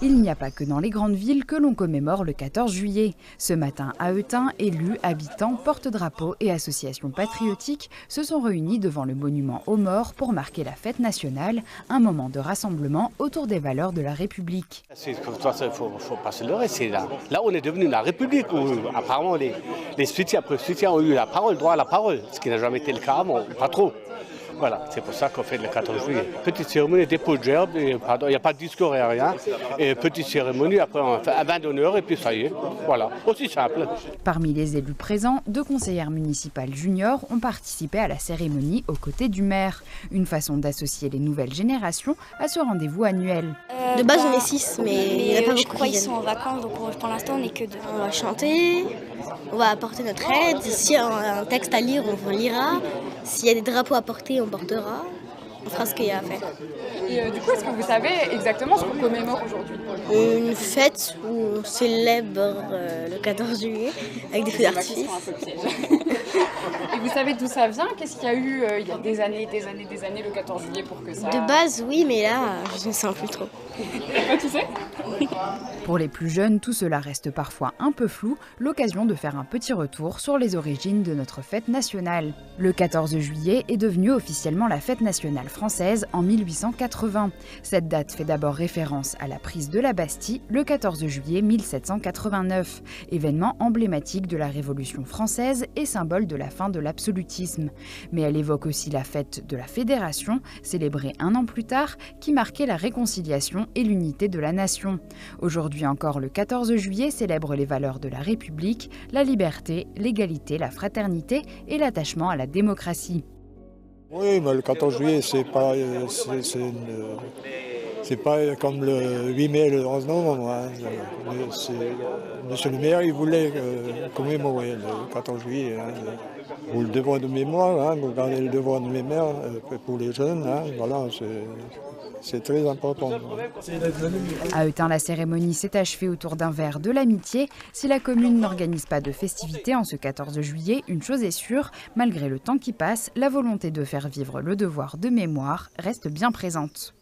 Il n'y a pas que dans les grandes villes que l'on commémore le 14 juillet. Ce matin, à Eutin, élus, habitants, porte-drapeaux et associations patriotiques se sont réunis devant le monument aux morts pour marquer la fête nationale, un moment de rassemblement autour des valeurs de la République. Il ne faut pas se leurrer, c'est là. Là, on est devenu la République où apparemment les soutiens ont eu la parole, droit à la parole, ce qui n'a jamais été le cas avant, pas trop. Voilà, c'est pour ça qu'on fait le 14 juillet. Petite cérémonie, dépôt de gerbe, il n'y a pas de discours et rien. Et petite cérémonie, après on fait un bain d'honneur et puis ça y est. Voilà, aussi simple. Parmi les élus présents, 2 conseillères municipales juniors ont participé à la cérémonie aux côtés du maire. Une façon d'associer les nouvelles générations à ce rendez-vous annuel. De base, on est 6, mais il n'y en a pas beaucoup. Je crois qu'ils sont en vacances, donc pour l'instant, on n'est que 2. On va chanter, on va apporter notre aide. S'il y a un texte à lire, on lira. S'il y a des drapeaux à porter, on portera. On fera ce qu'il y a à faire. Et du coup, est-ce que vous savez exactement ce qu'on commémore aujourd'hui? Une fête où on célèbre le 14 juillet avec des feux d'artifice. Et vous savez d'où ça vient? Qu'est-ce qu'il y a eu il y a des années le 14 juillet pour que ça... De base, oui, mais là, je ne sais plus trop. Tu sais? Pour les plus jeunes, tout cela reste parfois un peu flou, l'occasion de faire un petit retour sur les origines de notre fête nationale. Le 14 juillet est devenu officiellement la fête nationale française en 1880. Cette date fait d'abord référence à la prise de la Bastille le 14 juillet 1789, événement emblématique de la Révolution française et symbole de la fin de l'absolutisme. Mais elle évoque aussi la fête de la Fédération, célébrée un an plus tard, qui marquait la réconciliation et l'unité de la nation. Aujourd'hui encore, le 14 juillet célèbre les valeurs de la République, la liberté, l'égalité, la fraternité et l'attachement à la démocratie. Oui, mais le 14 juillet, c'est pas comme le 8 mai et le 11 novembre. Hein. Monsieur le maire, il voulait commémorer le 14 juillet. Hein. Pour le devoir de mémoire, hein, pour garder le devoir de mémoire pour les jeunes, hein, voilà, c'est très important. À Eutin, la cérémonie s'est achevée autour d'un verre de l'amitié. Si la commune n'organise pas de festivités en ce 14 juillet, une chose est sûre, malgré le temps qui passe, la volonté de faire vivre le devoir de mémoire reste bien présente.